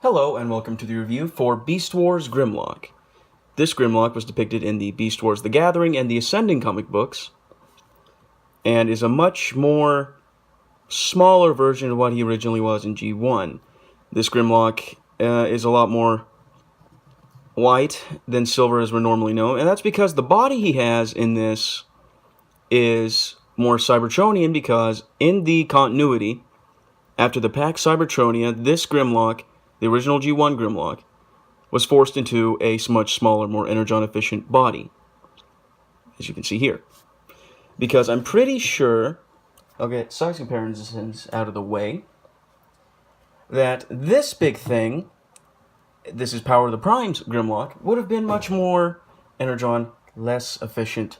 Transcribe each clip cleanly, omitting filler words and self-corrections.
Hello and welcome to the review for Beast Wars Grimlock. This Grimlock was depicted in the Beast Wars The Gathering and the Ascending comic books, and is a much more smaller version of what he originally was in G1. This Grimlock is a lot more white than silver as we're normally known, and that's because the body he has in this is more Cybertronian, because in the continuity, after the Pax Cybertronia, this Grimlock, the original G1 Grimlock, was forced into a much smaller, more energon-efficient body, as you can see here. Because I'm pretty sure, I'll get size comparisons out of the way, that this big thing, this is Power of the Primes Grimlock, would have been much more energon, less efficient.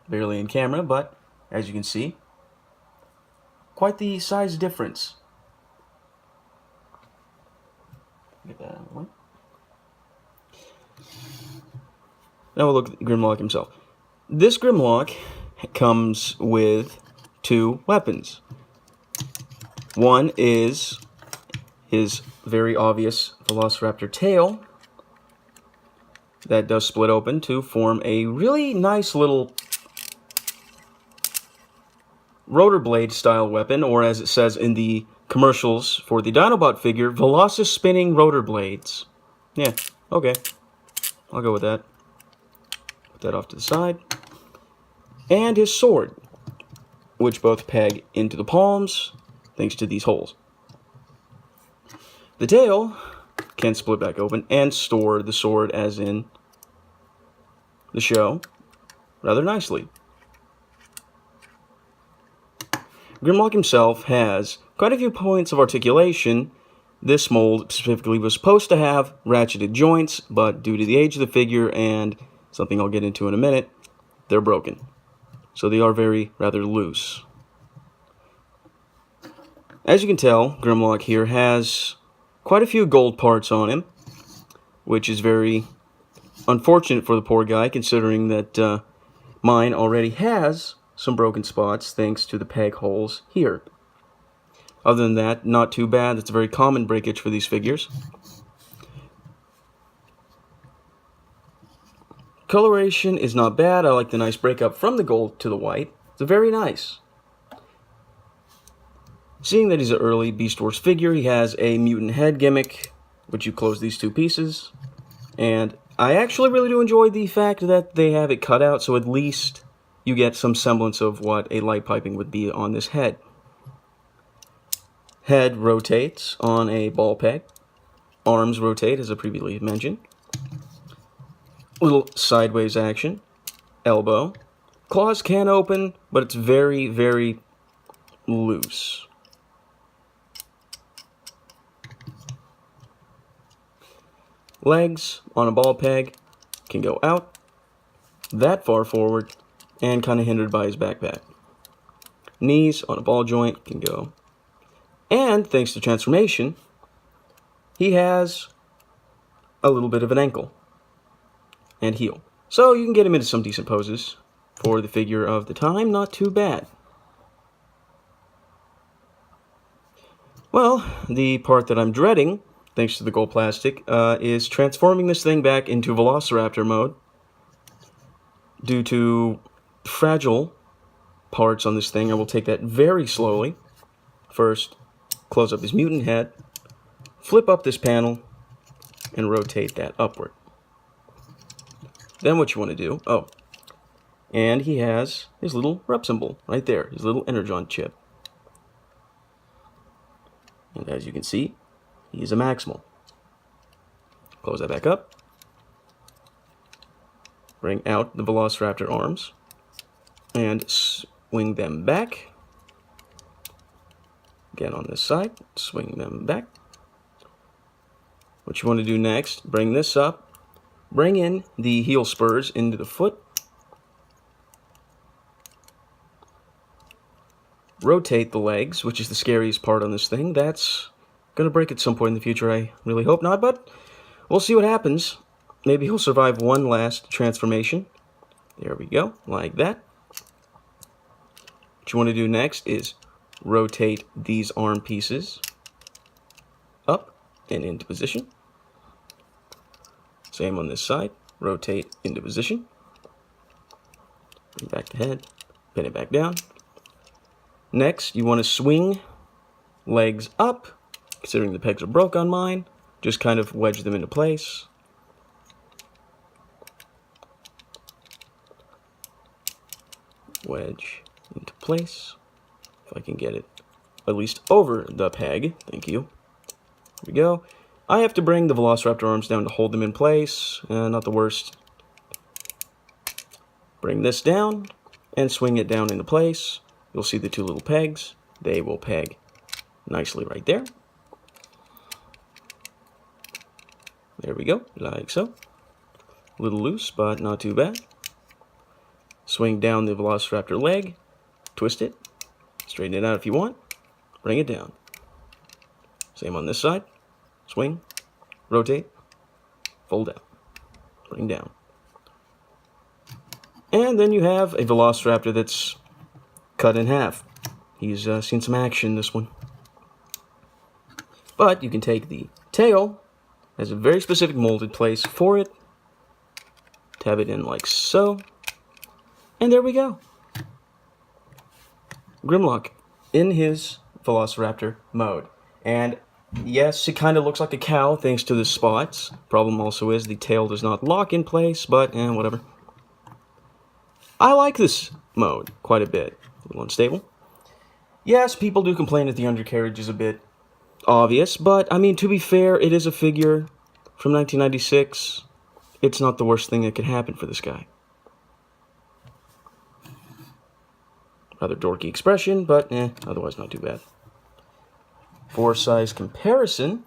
Barely in camera, but as you can see, quite the size difference. Get that out of the way. Now we'll look at Grimlock himself. This Grimlock comes with two weapons. One is his very obvious Velociraptor tail that does split open to form a really nice little rotor blade style weapon, or as it says in the commercials for the Dinobot figure, Velocis spinning rotor blades. Yeah, okay. I'll go with that. Put that off to the side. And his sword, which both peg into the palms thanks to these holes. The tail can split back open and store the sword, as in the show, rather nicely. Grimlock himself has quite a few points of articulation. This mold specifically was supposed to have ratcheted joints, but due to the age of the figure and something I'll get into in a minute, they're broken. So they are rather loose. As you can tell, Grimlock here has quite a few gold parts on him, which is very unfortunate for the poor guy, considering that mine already has some broken spots thanks to the peg holes here. Other than that, not too bad. That's a very common breakage for these figures. Coloration is not bad. I like the nice breakup from the gold to the white. It's very nice. Seeing that he's an early Beast Wars figure, he has a mutant head gimmick, which you close these two pieces. And I actually really do enjoy the fact that they have it cut out, so at least you get some semblance of what a light piping would be on this head. Head rotates on a ball peg. Arms rotate, as I previously mentioned. Little sideways action. Elbow. Claws can open, but it's very loose. Legs on a ball peg can go out that far forward and kind of hindered by his backpack. Knees on a ball joint can go. And thanks to transformation, he has a little bit of an ankle and heel. So you can get him into some decent poses for the figure of the time. Not too bad. Well, the part that I'm dreading, thanks to the gold plastic, is transforming this thing back into Velociraptor mode. Due to fragile parts on this thing, I will take that very slowly. First, close up his mutant head, flip up this panel, and rotate that upward. Then what you want to do, and he has his little rep symbol right there, his little energon chip. And as you can see, he's a maximal. Close that back up. Bring out the Velociraptor arms and swing them back. Again on this side, swing them back. What you want to do next, bring this up, bring in the heel spurs into the foot, rotate the legs, which is the scariest part on this thing. That's going to break at some point in the future. I really hope not, but we'll see what happens. Maybe he'll survive one last transformation. There we go, like that. What you want to do next is rotate these arm pieces up and into position. Same on this side. Rotate into position. Bring back the head. Pin it back down. Next, you want to swing legs up. Considering the pegs are broke on mine, just kind of wedge them into place. Wedge into place. If I can get it at least over the peg. Thank you. There we go. I have to bring the Velociraptor arms down to hold them in place. Not the worst. Bring this down and swing it down into place. You'll see the two little pegs. They will peg nicely right there. There we go, like so. A little loose, but not too bad. Swing down the Velociraptor leg, twist it, straighten it out if you want, bring it down. Same on this side. Swing, rotate, fold down, bring down. And then you have a Velociraptor that's cut in half. He's seen some action, this one. But you can take the tail, has a very specific molded place for it, tab it in like so, and there we go. Grimlock in his Velociraptor mode. And yes, it kind of looks like a cow thanks to the spots. Problem also is the tail does not lock in place, but whatever. I like this mode quite a bit. A little unstable. Yes, people do complain that the undercarriage is a bit obvious, but I mean, to be fair, it is a figure from 1996. It's not the worst thing that could happen for this guy. Rather dorky expression, but otherwise not too bad. For size comparison,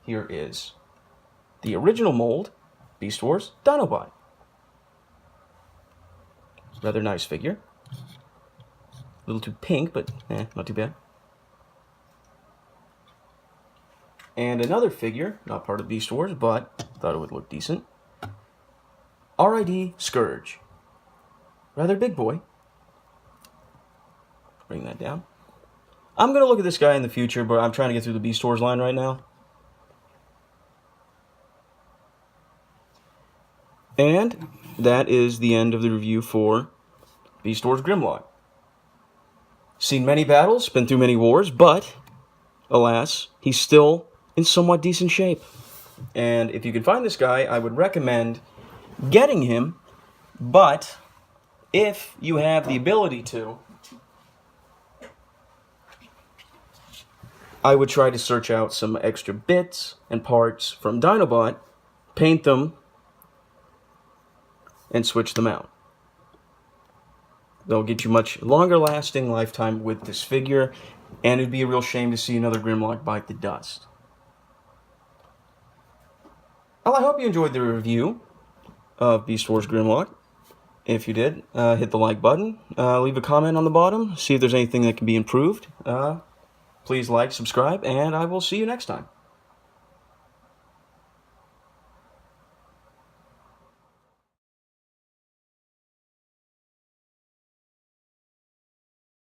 here is the original mold, Beast Wars Dinobot. Rather nice figure. A little too pink, but not too bad. And another figure, not part of Beast Wars, but thought it would look decent. R.I.D. Scourge. Rather big boy. Bring that down. I'm going to look at this guy in the future, but I'm trying to get through the Beast Wars line right now. And that is the end of the review for Beast Wars Grimlock. Seen many battles, been through many wars, but alas, he's still in somewhat decent shape. And if you can find this guy, I would recommend getting him, but if you have the ability to, I would try to search out some extra bits and parts from Dinobot, paint them, and switch them out. They'll get you much longer lasting lifetime with this figure, and it'd be a real shame to see another Grimlock bite the dust. Well, I hope you enjoyed the review of Beast Wars Grimlock. If you did, hit the like button, leave a comment on the bottom, see if there's anything that can be improved. Please like, subscribe, and I will see you next time.